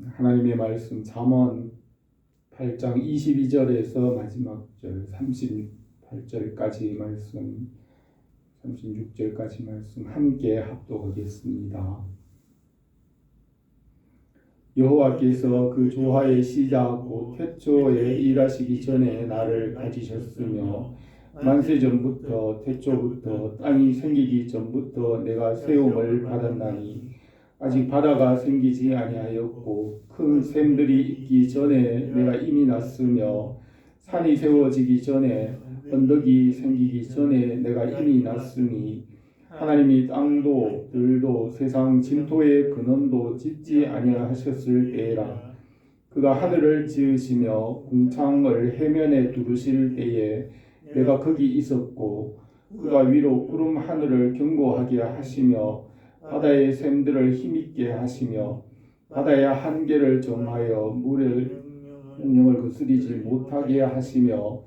하나님의 말씀 잠언 8장 22절에서 마지막 절 38절까지 말씀, 36절까지 말씀 함께 합독하겠습니다. 여호와께서 그 조화의 시작 곧 태초에 일하시기 전에 나를 가지셨으며 만세 전부터 태초부터 땅이 생기기 전부터 내가 세움을 받았나니 아직 바다가 생기지 아니하였고 큰 샘들이 있기 전에 내가 이미 났으며 산이 세워지기 전에 언덕이 생기기 전에 내가 이미 났으니 하나님이 땅도 들도 세상 진토의 근원도 짓지 아니하셨을 때라. 그가 하늘을 지으시며 궁창을 해면에 두르실 때에 내가 거기 있었고 그가 위로 구름 하늘을 견고하게 하시며 바다의 샘들을 힘있게 하시며 바다의 한계를 정하여 물의 명령을 거스리지 못하게 하시며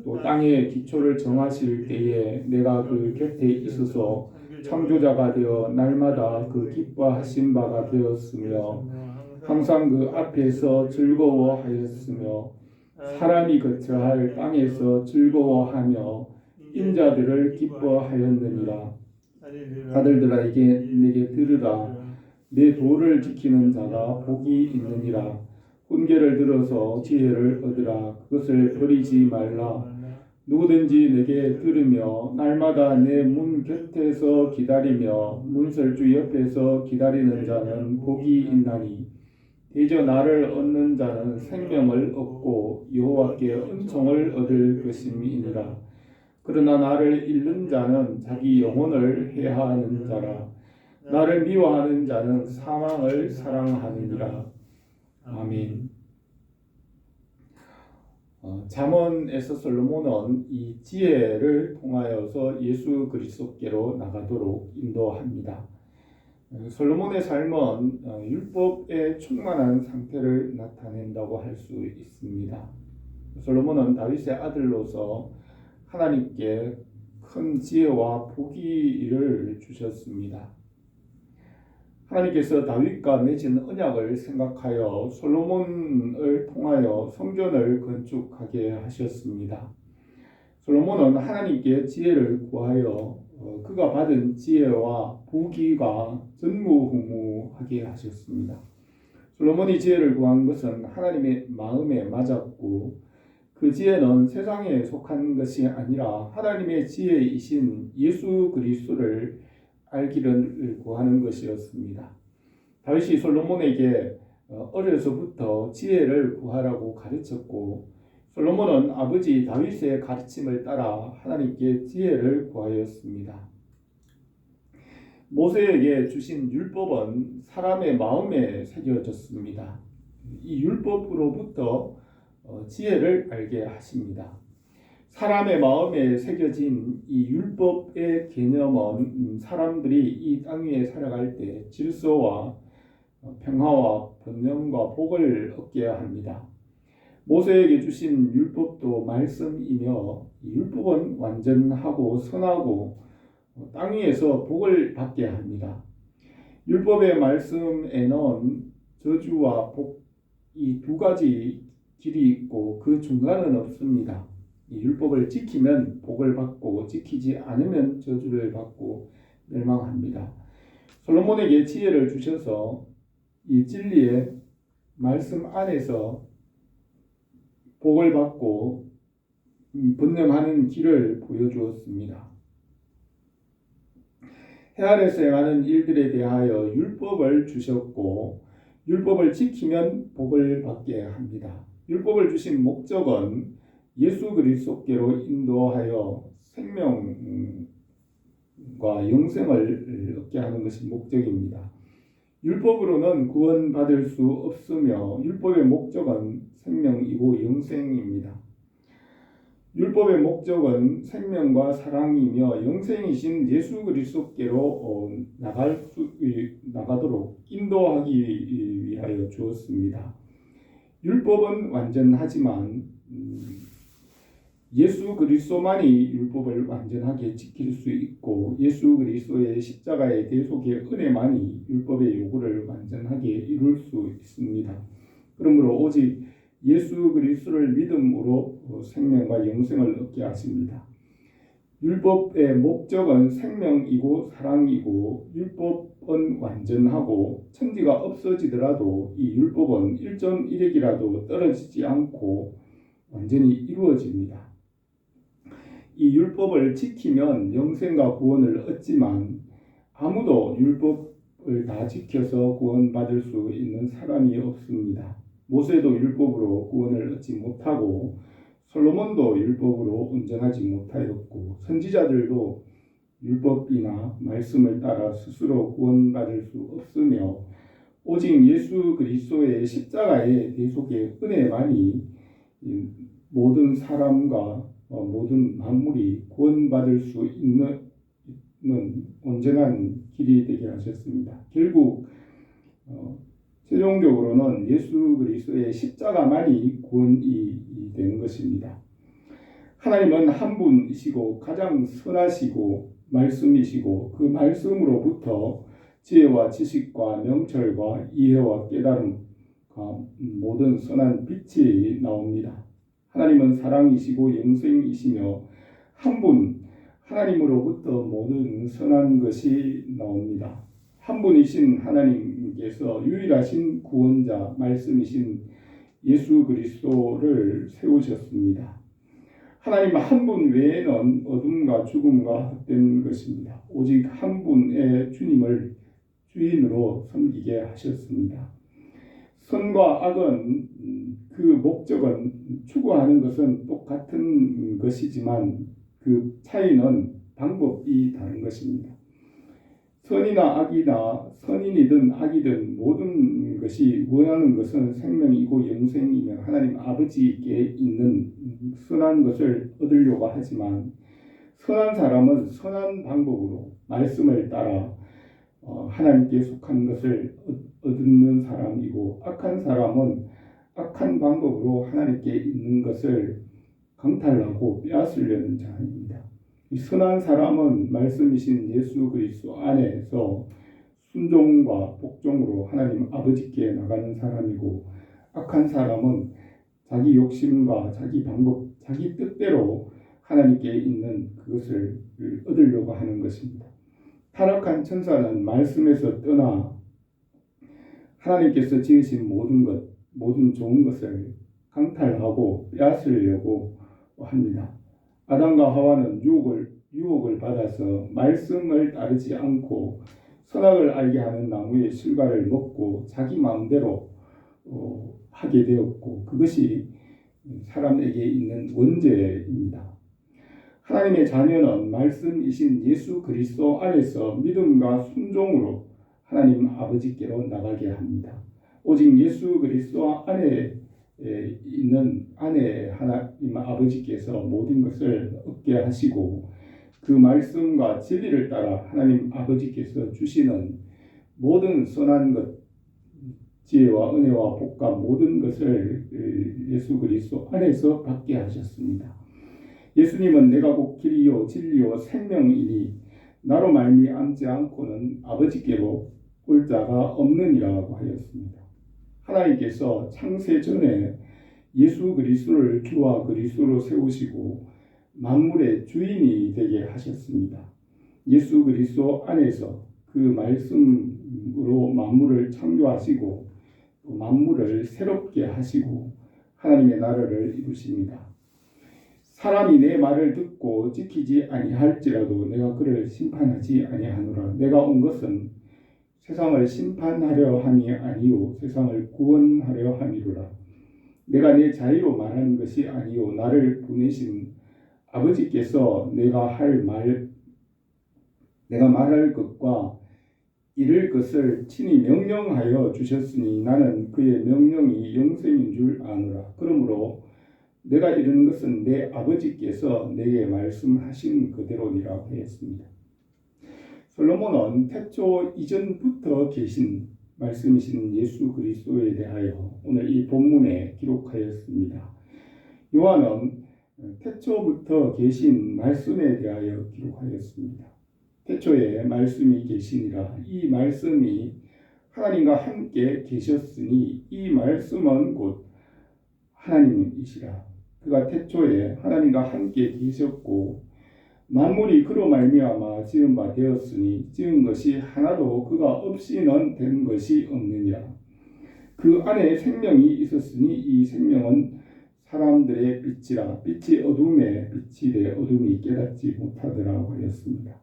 또 땅의 기초를 정하실 때에 내가 그 곁에 있어서 창조자가 되어 날마다 그 기뻐하신 바가 되었으며 항상 그 앞에서 즐거워하였으며 사람이 거처할 땅에서 즐거워하며 인자들을 기뻐하였느니라. 아들들아 내게 들으라. 내 도를 지키는 자가 복이 있느니라. 훈계를 들어서 지혜를 얻으라. 그것을 버리지 말라. 누구든지 내게 들으며 날마다 내 문 곁에서 기다리며 문설주 옆에서 기다리는 자는 복이 있나니 대저 나를 얻는 자는 생명을 얻고 여호와께 은총을 얻을 것임이니라. 그러나 나를 잃는 자는 자기 영혼을 해하는 자라. 나를 미워하는 자는 사망을 사랑하느니라. 아멘. 잠언에서 솔로몬은 이 지혜를 통하여서 예수 그리스도께로 나가도록 인도합니다. 솔로몬의 삶은 율법에 충만한 상태를 나타낸다고 할 수 있습니다. 솔로몬은 다윗의 아들로서 하나님께 큰 지혜와 복의를 주셨습니다. 하나님께서 다윗과 맺은 언약을 생각하여 솔로몬을 통하여 성전을 건축하게 하셨습니다. 솔로몬은 하나님께 지혜를 구하여 그가 받은 지혜와 복의가 전무후무하게 하셨습니다. 솔로몬이 지혜를 구한 것은 하나님의 마음에 맞았고 그 지혜는 세상에 속한 것이 아니라 하나님의 지혜이신 예수 그리스도를 알기를 구하는 것이었습니다. 다윗이 솔로몬에게 어려서부터 지혜를 구하라고 가르쳤고 솔로몬은 아버지 다윗의 가르침을 따라 하나님께 지혜를 구하였습니다. 모세에게 주신 율법은 사람의 마음에 새겨졌습니다. 이 율법으로부터 지혜를 알게 하십니다. 사람의 마음에 새겨진 이 율법의 개념은 사람들이 이 땅 위에 살아갈 때 질서와 평화와 번영과 복을 얻게 합니다. 모세에게 주신 율법도 말씀이며 이 율법은 완전하고 선하고 땅 위에서 복을 받게 합니다. 율법의 말씀에는 저주와 복 이 두 가지 길이 있고 그 중간은 없습니다. 이 율법을 지키면 복을 받고 지키지 않으면 저주를 받고 멸망합니다. 솔로몬에게 지혜를 주셔서 이 진리의 말씀 안에서 복을 받고 번영하는 길을 보여주었습니다. 해 아래서 행하는 일들에 대하여 율법을 주셨고 율법을 지키면 복을 받게 합니다. 율법을 주신 목적은 예수 그리스도께로 인도하여 생명과 영생을 얻게 하는 것이 목적입니다. 율법으로는 구원받을 수 없으며 율법의 목적은 생명이고 영생입니다. 율법의 목적은 생명과 사랑이며 영생이신 예수 그리스도께로 나가도록 인도하기 위하여 주었습니다. 율법은 완전하지만 예수 그리스도만이 율법을 완전하게 지킬 수 있고 예수 그리스도의 십자가의 대속의 은혜만이 율법의 요구를 완전하게 이룰 수 있습니다. 그러므로 오직 예수 그리스도를 믿음으로 생명과 영생을 얻게 하십니다. 율법의 목적은 생명이고 사랑이고 율법은 완전하고 천지가 없어지더라도 이 율법은 1.1핵이라도 떨어지지 않고 완전히 이루어집니다. 이 율법을 지키면 영생과 구원을 얻지만 아무도 율법을 다 지켜서 구원받을 수 있는 사람이 없습니다. 모세도 율법으로 구원을 얻지 못하고 솔로몬도 율법으로 온전하지 못하였고 선지자들도 율법이나 말씀을 따라 스스로 구원받을 수 없으며 오직 예수 그리스도의 십자가의 대속의 은혜만이 모든 사람과 모든 만물이 구원받을 수 있는 온전한 길이 되게 하셨습니다. 결국 최종적으로는 예수 그리스도의 십자가만이 구원이 되는 것입니다. 하나님은 한 분이시고 가장 선하시고 말씀이시고 그 말씀으로부터 지혜와 지식과 명철과 이해와 깨달음과 모든 선한 빛이 나옵니다. 하나님은 사랑이시고 영생이시며 한 분 하나님으로부터 모든 선한 것이 나옵니다. 한 분이신 하나님께서 유일하신 구원자 말씀이신 예수 그리스도를 세우셨습니다. 하나님 한 분 외에는 어둠과 죽음과 헛된 것입니다. 오직 한 분의 주님을 주인으로 섬기게 하셨습니다. 선과 악은 그 목적은 추구하는 것은 똑같은 것이지만 그 차이는 방법이 다른 것입니다. 선이나 악이나 선인이든 악이든 모든 것이 원하는 것은 생명이고 영생이며 하나님 아버지께 있는 선한 것을 얻으려고 하지만 선한 사람은 선한 방법으로 말씀을 따라 하나님께 속한 것을 얻는 사람이고 악한 사람은 악한 방법으로 하나님께 있는 것을 강탈하고 빼앗으려는 자입니다. 이 선한 사람은 말씀이신 예수 그리스도 안에서 순종과 복종으로 하나님 아버지께 나가는 사람이고 악한 사람은 자기 욕심과 자기 방법, 자기 뜻대로 하나님께 있는 그것을 얻으려고 하는 것입니다. 타락한 천사는 말씀에서 떠나 하나님께서 지으신 모든 것, 모든 좋은 것을 강탈하고 빼앗으려고 합니다. 아담과 하와는 유혹을 받아서 말씀을 따르지 않고 선악을 알게 하는 나무의 실과를 먹고 자기 마음대로 하게 되었고 그것이 사람에게 있는 원죄입니다. 하나님의 자녀는 말씀이신 예수 그리스도 안에서 믿음과 순종으로 하나님 아버지께로 나가게 합니다. 오직 예수 그리스도 안에 있는 하나님 아버지께서 모든 것을 얻게 하시고 그 말씀과 진리를 따라 하나님 아버지께서 주시는 모든 선한 것, 지혜와 은혜와 복과 모든 것을 예수 그리스도 안에서 받게 하셨습니다. 예수님은 내가 곧 길이요 진리요 생명이니 나로 말미암지 않고는 아버지께로 올 자가 없느니라고 하였습니다. 하나님께서 창세 전에 예수 그리스도를 주와 그리스도로 세우시고 만물의 주인이 되게 하셨습니다. 예수 그리스도 안에서 그 말씀으로 만물을 창조하시고 만물을 새롭게 하시고 하나님의 나라를 이루십니다. 사람이 내 말을 듣고 지키지 아니할지라도 내가 그를 심판하지 아니하노라. 내가 온 것은 세상을 심판하려 함이 아니요 세상을 구원하려 함이로라. 내가 내 자의로 말하는 것이 아니요 나를 보내신 아버지께서 내가 말할 것과 이를 것을 친히 명령하여 주셨으니 나는 그의 명령이 영생인 줄 아노라. 그러므로 내가 이르는 것은 내 아버지께서 내게 말씀하신 그대로니라고 했습니다. 솔로몬은 태초 이전부터 계신 말씀이신 예수 그리스도에 대하여 오늘 이 본문에 기록하였습니다. 요한은 태초부터 계신 말씀에 대하여 기록하였습니다. 태초에 말씀이 계시니라. 이 말씀이 하나님과 함께 계셨으니 이 말씀은 곧 하나님이시라. 그가 태초에 하나님과 함께 계셨고 만물이 그로 말미암아 지은 바 되었으니 지은 것이 하나도 그가 없이는 된 것이 없느니라. 그 안에 생명이 있었으니 이 생명은 사람들의 빛이라. 빛이 어둠에 비치되 어둠이 깨닫지 못하더라 하였습니다.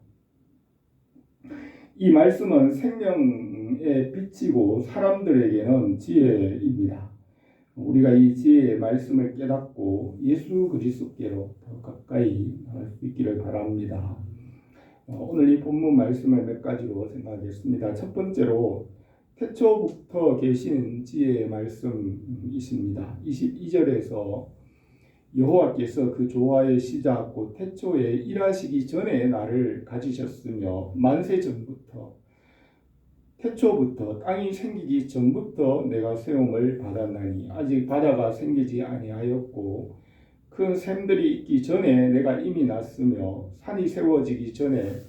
이 말씀은 생명의 빛이고 사람들에게는 지혜입니다. 우리가 이 지혜의 말씀을 깨닫고 예수 그리스도께로 더 가까이 나갈 수 있기를 바랍니다. 오늘 이 본문 말씀을 몇 가지로 생각하겠습니다. 첫 번째로 태초부터 계신 지혜의 말씀이십니다. 22절에서 여호와께서 그 조화의 시작 곧 태초에 일하시기 전에 나를 가지셨으며 만세 전부터 태초부터 땅이 생기기 전부터 내가 세움을 받았나니 아직 바다가 생기지 아니하였고 큰 샘들이 있기 전에 내가 이미 났으며 산이 세워지기 전에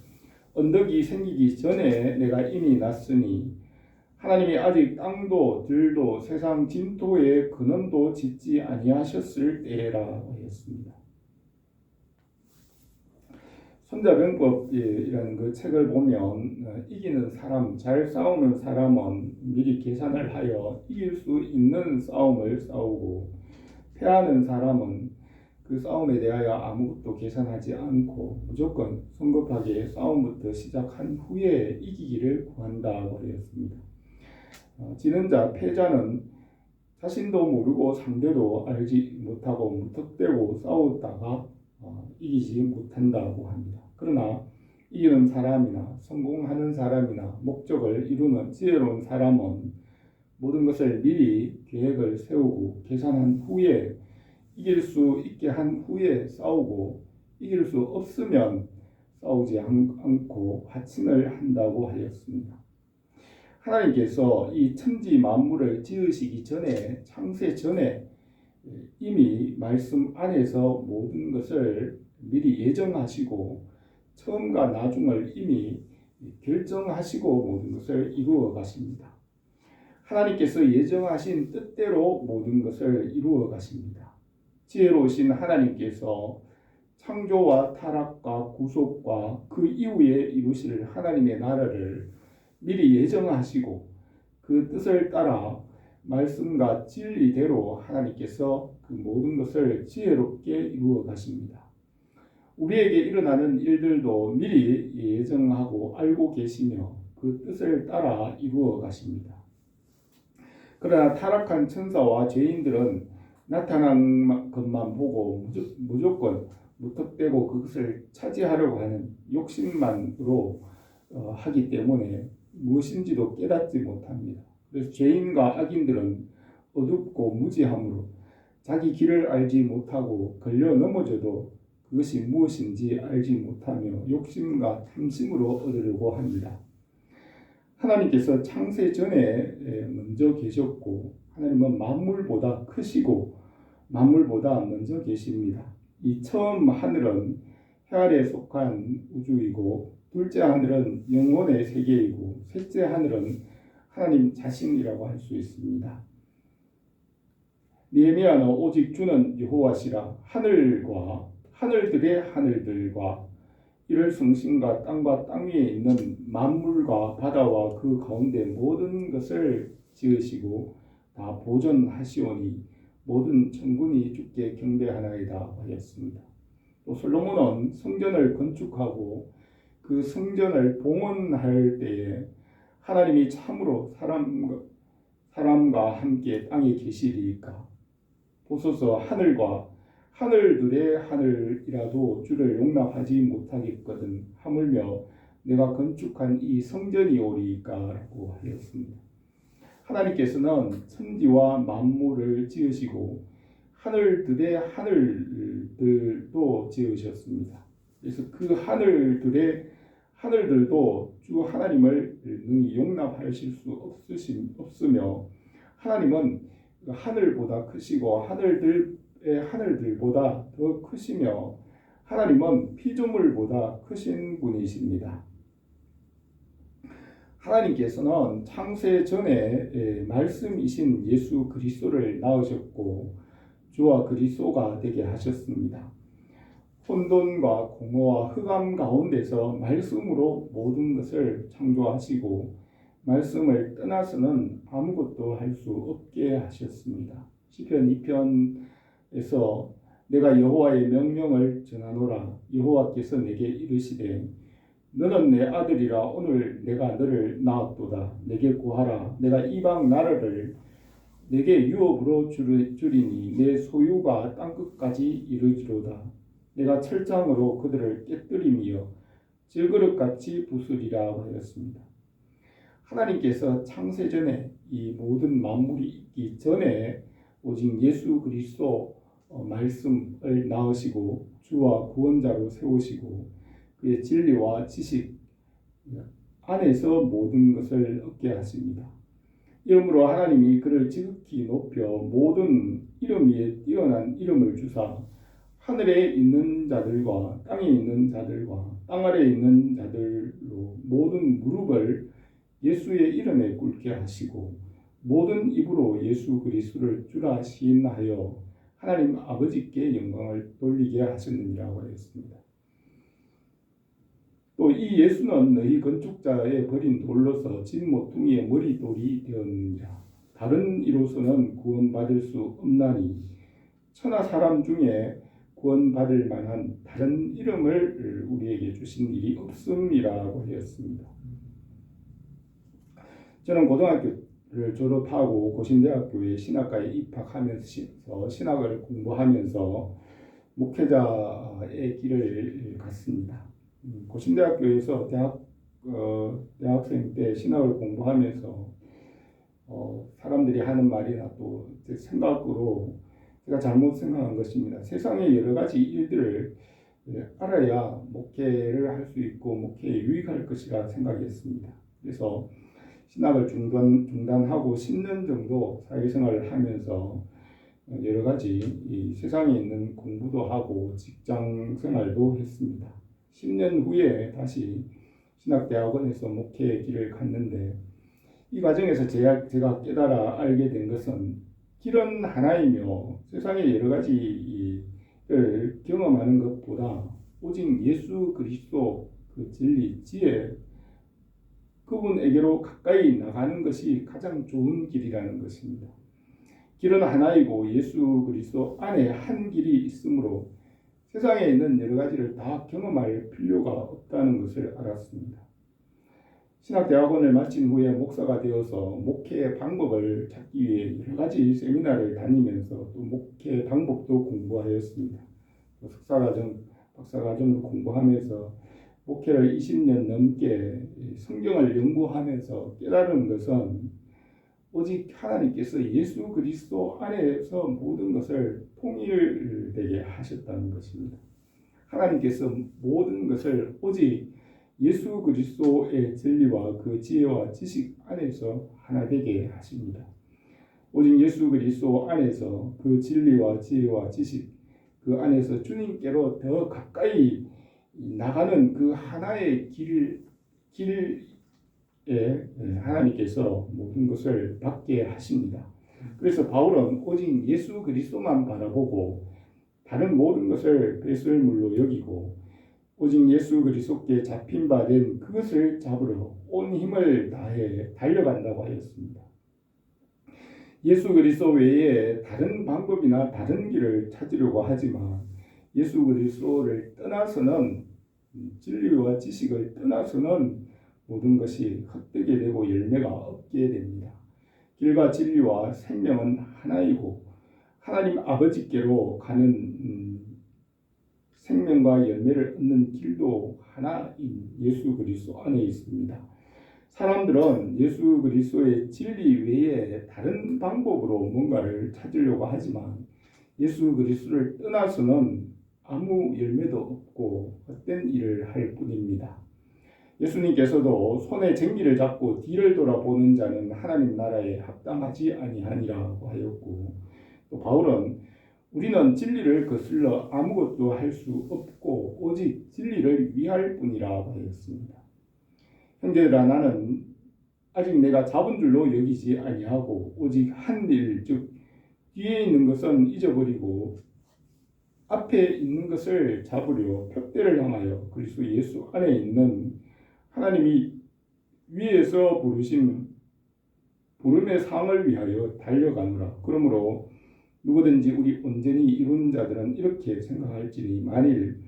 언덕이 생기기 전에 내가 이미 났으니 하나님이 아직 땅도 들도 세상 진토의 근원도 짓지 아니하셨을 때라 하였습니다. 손자병법이라는 그 책을 보면 이기는 사람, 잘 싸우는 사람은 미리 계산을 하여 이길 수 있는 싸움을 싸우고 패하는 사람은 그 싸움에 대하여 아무것도 계산하지 않고 무조건 성급하게 싸움부터 시작한 후에 이기기를 구한다고 하였습니다. 지는 자, 패자는 자신도 모르고 상대도 알지 못하고 무턱대고 싸우다가 이기지 못한다고 합니다. 그러나 이기는 사람이나 성공하는 사람이나 목적을 이루는 지혜로운 사람은 모든 것을 미리 계획을 세우고 계산한 후에 이길 수 있게 한 후에 싸우고 이길 수 없으면 싸우지 않고 화친을 한다고 하였습니다. 하나님께서 이 천지 만물을 지으시기 전에 창세 전에 이미 말씀 안에서 모든 것을 미리 예정하시고 처음과 나중을 이미 결정하시고 모든 것을 이루어 가십니다. 하나님께서 예정하신 뜻대로 모든 것을 이루어 가십니다. 지혜로우신 하나님께서 창조와 타락과 구속과 그 이후에 이루실 하나님의 나라를 미리 예정하시고 그 뜻을 따라 말씀과 진리대로 하나님께서 그 모든 것을 지혜롭게 이루어 가십니다. 우리에게 일어나는 일들도 미리 예정하고 알고 계시며 그 뜻을 따라 이루어 가십니다. 그러나 타락한 천사와 죄인들은 나타난 것만 보고 무조건 무턱대고 그것을 차지하려고 하는 욕심만으로 하기 때문에 무엇인지도 깨닫지 못합니다. 그래서 죄인과 악인들은 어둡고 무지함으로 자기 길을 알지 못하고 걸려 넘어져도 그것이 무엇인지 알지 못하며 욕심과 탐심으로 얻으려고 합니다. 하나님께서 창세 전에 먼저 계셨고 하나님은 만물보다 크시고 만물보다 먼저 계십니다. 이 처음 하늘은 해아래에 속한 우주이고 둘째 하늘은 영혼의 세계이고 셋째 하늘은 하나님 자신이라고 할 수 있습니다. 느헤미야는 오직 주는 여호와시라 하늘과 하늘들의 하늘들과 이를 성신과 땅과 땅 위에 있는 만물과 바다와 그 가운데 모든 것을 지으시고 다 보존하시오니 모든 천군이 주께 경배하나이다 하였습니다. 또 솔로몬은 성전을 건축하고 그 성전을 봉헌할 때에 하나님이 참으로 사람과 함께 땅에 계시리이까 보소서 하늘과 하늘들의 하늘이라도 주를 용납하지 못하겠거든 하물며 내가 건축한 이 성전이 오리이까 라고 하였습니다. 하나님께서는 천지와 만물을 지으시고 하늘들의 하늘들도 지으셨습니다. 그래서 그 하늘들도 주 하나님을 능히 용납하실 수 없으며 하나님은 하늘보다 크시고 하늘들에 하늘들보다 더 크시며 하나님은 피조물보다 크신 분이십니다. 하나님께서는 창세 전에 말씀이신 예수 그리스도를 낳으셨고 주와 그리스도가 되게 하셨습니다. 혼돈과 공허와 흑암 가운데서 말씀으로 모든 것을 창조하시고 말씀을 떠나서는 아무것도 할 수 없게 하셨습니다. 시편 2편에서 내가 여호와의 명령을 전하노라. 여호와께서 내게 이르시되 너는 내 아들이라 오늘 내가 너를 낳았도다. 내게 구하라. 내가 이방 나라를 내게 유업으로 주리니 내 소유가 땅끝까지 이르지로다. 내가 철장으로 그들을 깨뜨리며 질그릇같이 부수리라 하였습니다. 하나님께서 창세전에 이 모든 만물이 있기 전에 오직 예수 그리스도 말씀을 낳으시고 주와 구원자로 세우시고 그의 진리와 지식 안에서 모든 것을 얻게 하십니다. 이러므로 하나님이 그를 지극히 높여 모든 이름 위에 뛰어난 이름을 주사 하늘에 있는 자들과 땅에 있는 자들과 땅 아래에 있는 자들로 모든 무릎을 예수의 이름에 꿇게 하시고 모든 입으로 예수 그리스도를 주라 시인하여 하나님 아버지께 영광을 돌리게 하셨느니라고 하였습니다. 또 이 예수는 너희 건축자의 버린 돌로서 진 모퉁이의 머리돌이 되었느니라. 다른 이로서는 구원받을 수 없나니 천하 사람 중에 구원받을 만한 다른 이름을 우리에게 주신 일이 없음이라고 하였습니다. 저는 고등학교를 졸업하고 고신대학교에 신학과에 입학하면서 신학을 공부하면서 목회자의 길을 갔습니다. 고신대학교에서 대학생 때 신학을 공부하면서 사람들이 하는 말이나 또 제 생각으로 제가 잘못 생각한 것입니다. 세상의 여러 가지 일들을 알아야 목회를 할 수 있고 목회에 유익할 것이라 생각했습니다. 그래서 신학을 중단하고 10년 정도 사회생활을 하면서 여러 가지 이 세상에 있는 공부도 하고 직장 생활도 했습니다. 10년 후에 다시 신학대학원에서 목회의 길을 갔는데 이 과정에서 제가 깨달아 알게 된 것은 길은 하나이며 세상의 여러 가지를 경험하는 것보다 오직 예수 그리스도 그 진리, 지혜 그분에게로 가까이 나가는 것이 가장 좋은 길이라는 것입니다. 길은 하나이고 예수 그리스도 안에 한 길이 있으므로 세상에 있는 여러 가지를 다 경험할 필요가 없다는 것을 알았습니다. 신학대학원을 마친 후에 목사가 되어서 목회의 방법을 찾기 위해 여러 가지 세미나를 다니면서 또 목회 방법도 공부하였습니다. 또 석사과정, 박사과정도 공부하면서 목회를 20년 넘게 성경을 연구하면서 깨달은 것은 오직 하나님께서 예수 그리스도 안에서 모든 것을 통일되게 하셨다는 것입니다. 하나님께서 모든 것을 오직 예수 그리스도의 진리와 그 지혜와 지식 안에서 하나 되게 하십니다. 오직 예수 그리스도 안에서 그 진리와 지혜와 지식 그 안에서 주님께로 더 가까이 나가는 그 하나의 길에 하나님께서 모든 것을 받게 하십니다. 그래서 바울은 오직 예수 그리스도만 바라보고 다른 모든 것을 배설물로 여기고 오직 예수 그리스도께 잡힌 바 된 그것을 잡으러 온 힘을 다해 달려간다고 하였습니다. 예수 그리스도 외에 다른 방법이나 다른 길을 찾으려고 하지만 예수 그리스도를 떠나서는 진리와 지식을 떠나서는 모든 것이 헛되게 되고 열매가 없게 됩니다. 길과 진리와 생명은 하나이고 하나님 아버지께로 가는 생명과 열매를 얻는 길도 하나인 예수 그리스도 안에 있습니다. 사람들은 예수 그리스도의 진리 외에 다른 방법으로 뭔가를 찾으려고 하지만 예수 그리스도를 떠나서는 아무 열매도 없고 헛된 일을 할 뿐입니다. 예수님께서도 손에 쟁기를 잡고 뒤를 돌아보는 자는 하나님 나라에 합당하지 아니하니라고 하였고 또 바울은 우리는 진리를 거슬러 아무것도 할 수 없고 오직 진리를 위할 뿐이라 하였습니다. 형제들아, 나는 아직 내가 잡은 줄로 여기지 아니하고 오직 한 일, 즉 뒤에 있는 것은 잊어버리고 앞에 있는 것을 잡으려 표대를 향하여 그리스도 예수 안에 있는 하나님이 위에서 부르신 부름의 상을 위하여 달려가노라. 그러므로 누구든지 우리 온전히 이룬 자들은 이렇게 생각할지니 만일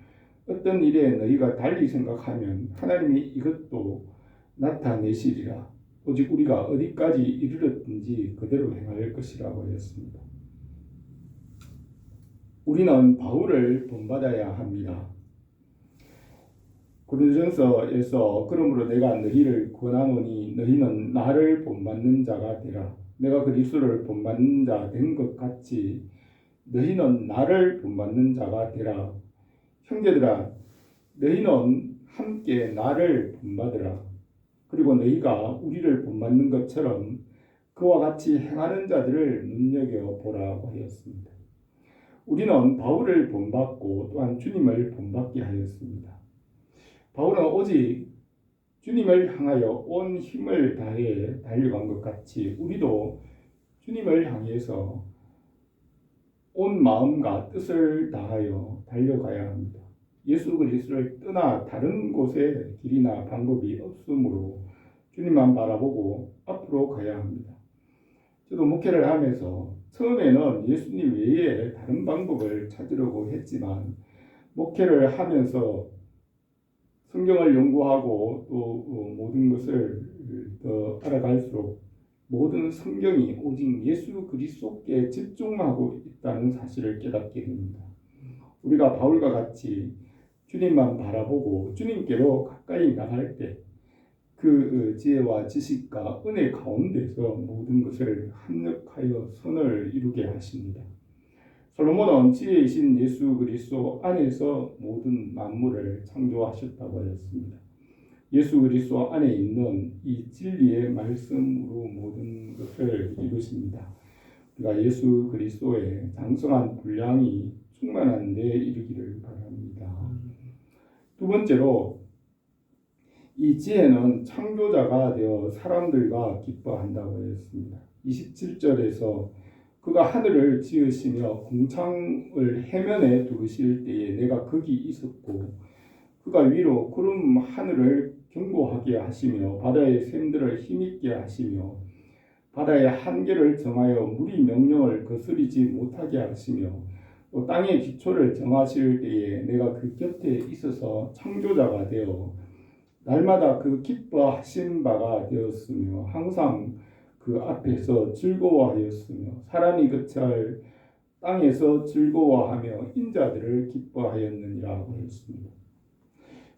어떤 일에 너희가 달리 생각하면 하나님이 이것도 나타내시리라. 오직 우리가 어디까지 이르렀든지 그대로 행할 것이라고 하였습니다. 우리는 바울을 본받아야 합니다. 고린도전서에서 그러므로 내가 너희를 권하노니 너희는 나를 본받는 자가 되라. 내가 그리스도를 본받는 자 된 것 같이 너희는 나를 본받는 자가 되라. 형제들아, 너희는 함께 나를 본받으라. 그리고 너희가 우리를 본받는 것처럼 그와 같이 행하는 자들을 눈여겨보라고 하였습니다. 우리는 바울을 본받고 또한 주님을 본받게 하였습니다. 바울은 오직 주님을 향하여 온 힘을 다해 달려간 것 같이 우리도 주님을 향해서 온 마음과 뜻을 다하여 달려가야 합니다. 예수 그리스도를 떠나 다른 곳에 길이나 방법이 없으므로 주님만 바라보고 앞으로 가야 합니다. 저도 목회를 하면서 처음에는 예수님 외에 다른 방법을 찾으려고 했지만 목회를 하면서 성경을 연구하고 또 모든 것을 더 알아갈수록 모든 성경이 오직 예수 그리스도께 집중하고 있다는 사실을 깨닫게 됩니다. 우리가 바울과 같이 주님만 바라보고 주님께로 가까이 나갈 때 그 지혜와 지식과 은혜 가운데서 모든 것을 합력하여 선을 이루게 하십니다. 솔로몬은 지혜이신 예수 그리스도 안에서 모든 만물을 창조하셨다고 하였습니다. 예수 그리스도 안에 있는 이 진리의 말씀으로 모든 것을 이루십니다. 우리가 예수 그리스도의 장성한 분량이 충만한 데 이르기를 바랍니다. 두 번째로 이 지혜는 창조자가 되어 사람들과 기뻐한다고 하였습니다. 27절에서 그가 하늘을 지으시며 궁창을 해면에 두르실 때에 내가 거기 있었고 그가 위로 구름 하늘을 견고하게 하시며 바다의 샘들을 힘있게 하시며 바다의 한계를 정하여 물이 명령을 거스리지 못하게 하시며 또 땅의 기초를 정하실 때에 내가 그 곁에 있어서 창조자가 되어 날마다 그 기뻐하신 바가 되었으며 항상 그 앞에서 즐거워하였으며 사람이 그치할 땅에서 즐거워하며 인자들을 기뻐하였느니라고 하였습니다.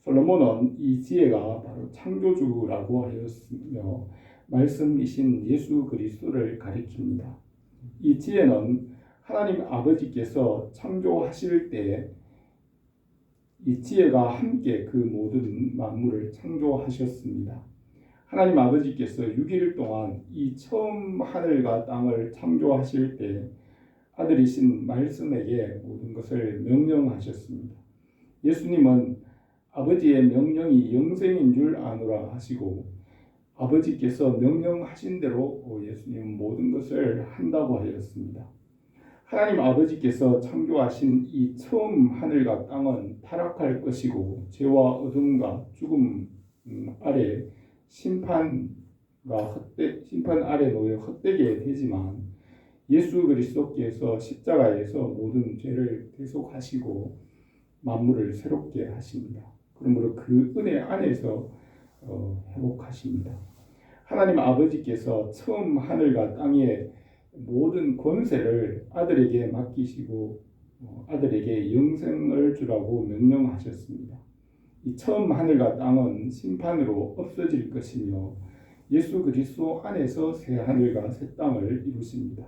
솔로몬은 이 지혜가 바로 창조주라고 하였으며 말씀이신 예수 그리스도를 가리킵니다. 이 지혜는 하나님 아버지께서 창조하실 때 이 지혜가 함께 그 모든 만물을 창조하셨습니다. 하나님 아버지께서 6일 동안 이 처음 하늘과 땅을 창조하실 때 아들이신 말씀에게 모든 것을 명령하셨습니다. 예수님은 아버지의 명령이 영생인 줄 아노라 하시고 아버지께서 명령하신 대로 예수님은 모든 것을 한다고 하였습니다. 하나님 아버지께서 창조하신 이 처음 하늘과 땅은 타락할 것이고 죄와 어둠과 죽음 아래 심판 아래 놓여 헛되게 되지만 예수 그리스도께서 십자가에서 모든 죄를 대속하시고 만물을 새롭게 하십니다. 그러므로 그 은혜 안에서 회복하십니다. 하나님 아버지께서 처음 하늘과 땅의 모든 권세를 아들에게 맡기시고 아들에게 영생을 주라고 명령하셨습니다. 이 처음 하늘과 땅은 심판으로 없어질 것이며 예수 그리스도 안에서 새 하늘과 새 땅을 이루십니다.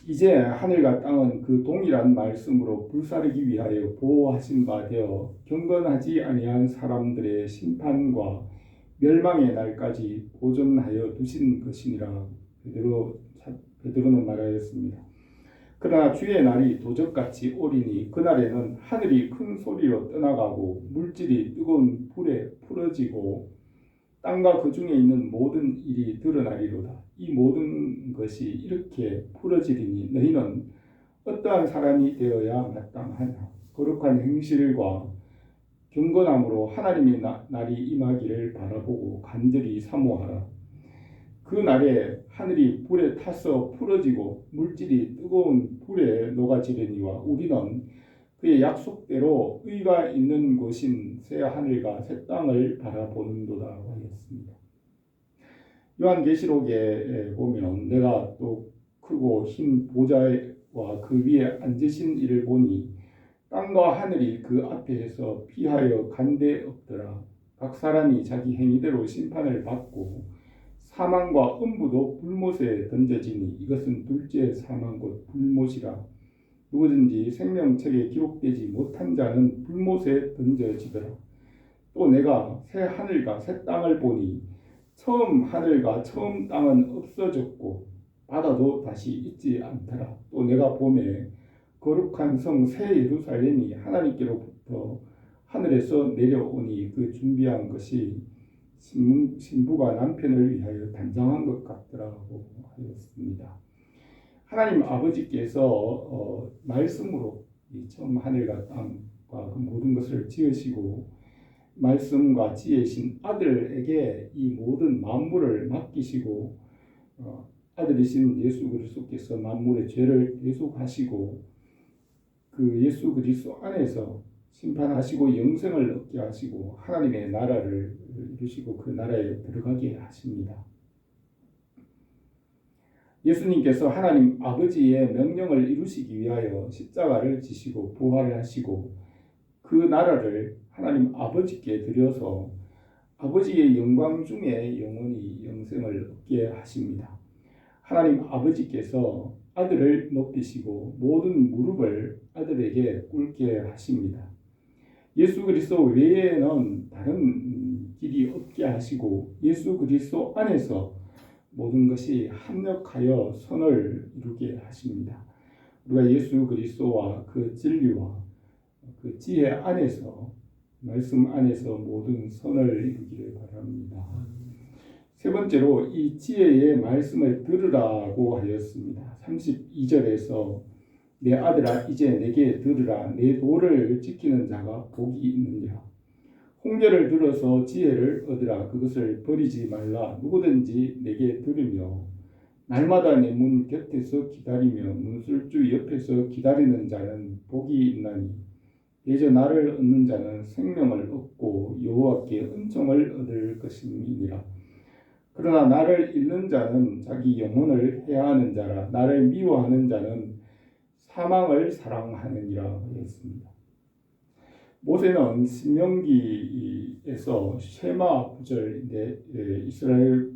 이제 하늘과 땅은 그 동일한 말씀으로 불사르기 위하여 보호하신 바 되어 경건하지 아니한 사람들의 심판과 멸망의 날까지 보존하여 두신 것이니라 베드로는 말하였습니다. 그러나 주의 날이 도적같이 오리니 그날에는 하늘이 큰 소리로 떠나가고 물질이 뜨거운 불에 풀어지고 땅과 그 중에 있는 모든 일이 드러나리로다. 이 모든 것이 이렇게 풀어지리니 너희는 어떠한 사람이 되어야 마땅하냐. 거룩한 행실과 경건함으로 하나님의 날이 임하기를 바라보고 간절히 사모하라. 그 날에 하늘이 불에 타서 풀어지고 물질이 뜨거운 불에 녹아지려니와 우리는 그의 약속대로 의가 있는 곳인 새 하늘과 새 땅을 바라보는도다 하였습니다. 요한계시록에 보면 내가 또 크고 흰 보좌와 그 위에 앉으신 이를 보니 땅과 하늘이 그 앞에서 피하여 간데 없더라. 각 사람이 자기 행위대로 심판을 받고 사망과 음부도 불못에 던져지니 이것은 둘째 사망 곧 불못이라. 누구든지 생명책에 기록되지 못한 자는 불못에 던져지더라. 또 내가 새 하늘과 새 땅을 보니 처음 하늘과 처음 땅은 없어졌고 바다도 다시 있지 않더라. 또 내가 보매 거룩한 성 새 예루살렘이 하나님께로부터 하늘에서 내려오니 그 준비한 것이 신부가 남편을 위하여 단장한 것 같더라고 하였습니다. 하나님 아버지께서 말씀으로 이 처음 하늘과 땅과 그 모든 것을 지으시고 말씀과 지혜신 아들에게 이 모든 만물을 맡기시고 아들이신 예수 그리스도께서 만물의 죄를 대속하시고 그 예수 그리스도 안에서 심판하시고 영생을 얻게 하시고 하나님의 나라를 이루시고 그 나라에 들어가게 하십니다. 예수님께서 하나님 아버지의 명령을 이루시기 위하여 십자가를 지시고 부활을 하시고 그 나라를 하나님 아버지께 드려서 아버지의 영광 중에 영원히 영생을 얻게 하십니다. 하나님 아버지께서 아들을 높이시고 모든 무릎을 아들에게 꿇게 하십니다. 예수 그리스도 외에는 다른 길이 없게 하시고 예수 그리스도 안에서 모든 것이 합력하여 선을 이루게 하십니다. 우리가 예수 그리스도와 그 진리와 그 지혜 안에서 말씀 안에서 모든 선을 이루기를 바랍니다. 세 번째로 이 지혜의 말씀을 들으라고 하였습니다. 32절에서 내 아들아 이제 내게 들으라. 내 도를 지키는 자가 복이 있느니라. 홍계를 들어서 지혜를 얻으라. 그것을 버리지 말라. 누구든지 내게 들으며 날마다 내 문 곁에서 기다리며 문술주 옆에서 기다리는 자는 복이 있나니 대저 나를 얻는 자는 생명을 얻고 여호와께 은총을 얻을 것임이니라. 그러나 나를 잃는 자는 자기 영혼을 해하는 자라. 나를 미워하는 자는 사망을 사랑하느니라 했습니다. 모세는 신명기에서 쉐마 구절인데 이스라엘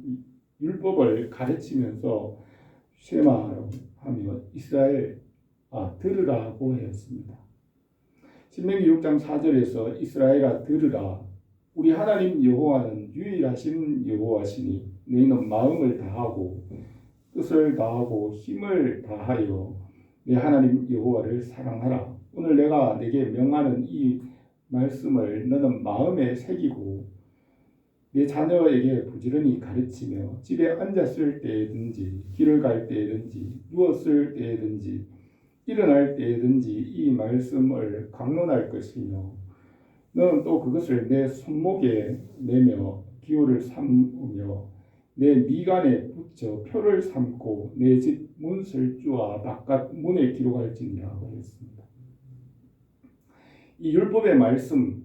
율법을 가르치면서 쉐마라고 하며 이스라엘 들으라고 했습니다. 신명기 6장 4절에서 이스라엘아 들으라. 우리 하나님 여호와는 유일하신 여호와시니 너희는 마음을 다하고 뜻을 다하고 힘을 다하여 내 하나님 여호와를 사랑하라. 오늘 내가 내게 명하는 이 말씀을 너는 마음에 새기고 내 자녀에게 부지런히 가르치며 집에 앉았을 때든지 길을 갈 때든지 누웠을 때든지 일어날 때든지 이 말씀을 강론할 것이며 너는 또 그것을 내 손목에 매며 기호를 삼으며 내 미간에 붙여 표를 삼고 내 집 문설주와 바깥 문에 기록할지니라 했습니다. 이 율법의 말씀,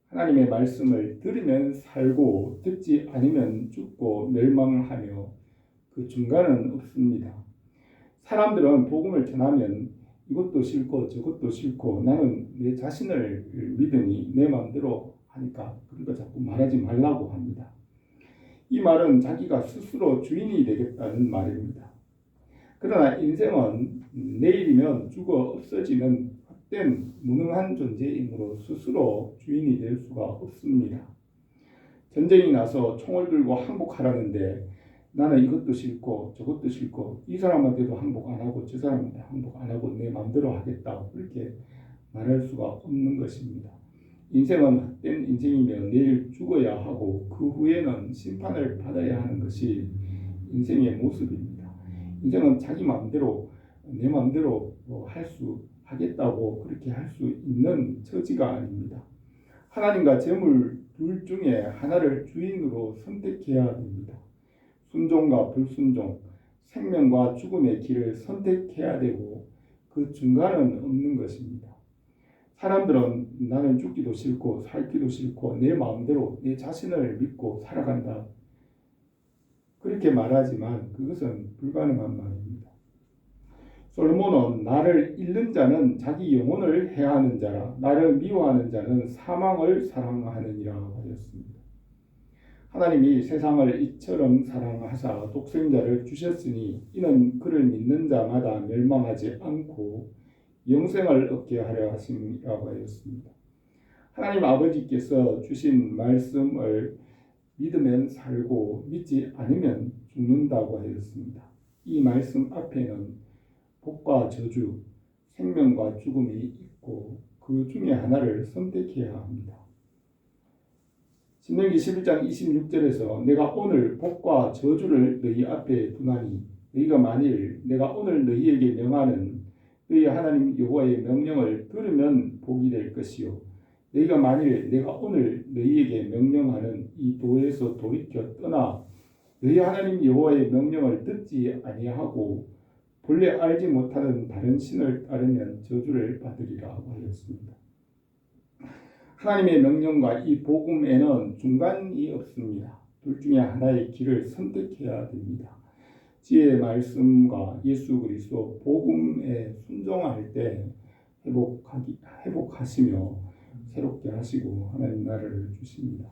하나님의 말씀을 들으면 살고 듣지 않으면 죽고 멸망하며 그 중간은 없습니다. 사람들은 복음을 전하면 이것도 싫고 저것도 싫고 나는 내 자신을 믿으니 내 마음대로 하니까 그러니까 자꾸 말하지 말라고 합니다. 이 말은 자기가 스스로 주인이 되겠다는 말입니다. 그러나 인생은 내일이면 죽어 없어지는 헛된 무능한 존재이므로 스스로 주인이 될 수가 없습니다. 전쟁이 나서 총을 들고 항복하라는데 나는 이것도 싫고 저것도 싫고 이 사람한테도 항복 안 하고 저 사람한테 항복 안 하고 내 마음대로 하겠다 그렇게 말할 수가 없는 것입니다. 인생은 헛된 인생이며 내일 죽어야 하고 그 후에는 심판을 받아야 하는 것이 인생의 모습입니다. 인생은 자기 마음대로 내 마음대로 할 수 하겠다고 그렇게 할 수 있는 처지가 아닙니다. 하나님과 재물 둘 중에 하나를 주인으로 선택해야 됩니다. 순종과 불순종, 생명과 죽음의 길을 선택해야 되고 그 중간은 없는 것입니다. 사람들은 나는 죽기도 싫고 살기도 싫고 내 마음대로 내 자신을 믿고 살아간다. 그렇게 말하지만 그것은 불가능한 말입니다. 솔로몬은 나를 잃는 자는 자기 영혼을 해하는 자라 나를 미워하는 자는 사망을 사랑하느니라 하였습니다. 하나님이 세상을 이처럼 사랑하사 독생자를 주셨으니 이는 그를 믿는 자마다 멸망하지 않고 영생을 얻게 하려 하심이라고 하였습니다. 하나님 아버지께서 주신 말씀을 믿으면 살고 믿지 않으면 죽는다고 하였습니다. 이 말씀 앞에는 복과 저주, 생명과 죽음이 있고 그 중에 하나를 선택해야 합니다. 신명기 11장 26절에서 내가 오늘 복과 저주를 너희 앞에 두나니 너희가 만일 내가 오늘 너희에게 명하는 너희 하나님 여호와의 명령을 들으면 복이 될 것이요 너희가 만일 내가 오늘 너희에게 명령하는 이 도에서 돌이켜 떠나 너희 하나님 여호와의 명령을 듣지 아니하고 본래 알지 못하는 다른 신을 따르면 저주를 받으리라 하였습니다. 하나님의 명령과 이 복음에는 중간이 없습니다. 둘 중에 하나의 길을 선택해야 됩니다. 지혜의 말씀과 예수 그리스도 복음에 순종할 때 회복하시며 새롭게 하시고 하나님 나라를 주십니다.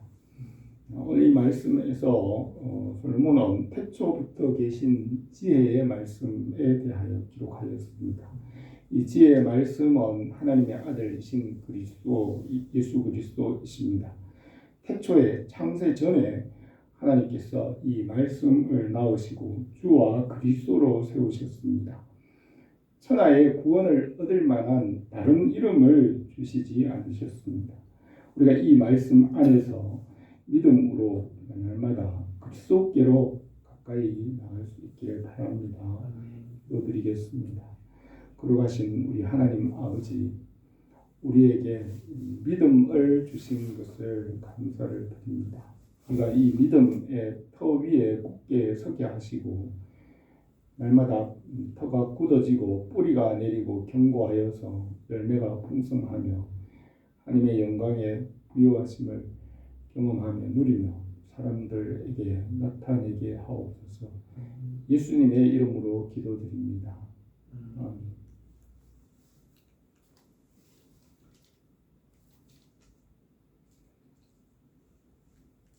오늘 이 말씀에서 솔로몬은 태초부터 계신 지혜의 말씀에 대하여 기록하였습니다. 이 지혜의 말씀은 하나님의 아들이신 그리스도 예수 그리스도이십니다. 태초에 창세 전에 하나님께서 이 말씀을 낳으시고 주와 그리스도로 세우셨습니다. 천하의 구원을 얻을 만한 다른 이름을 주시지 않으셨습니다. 우리가 이 말씀 안에서 믿음으로 날마다 그리스도께로 가까이 나갈 수 있기를 바랍니다. 기도드리겠습니다. 거룩하신 우리 하나님 아버지, 우리에게 믿음을 주신 것을 감사를 드립니다. 우리가 이 믿음의 터 위에 굳게 서게 하시고 날마다 터가 굳어지고 뿌리가 내리고 견고하여서 열매가 풍성하며 하나님의 영광에 부유하심을 경험하며 누리며 사람들에게 나타내게 하옵소서. 예수님의 이름으로 기도드립니다.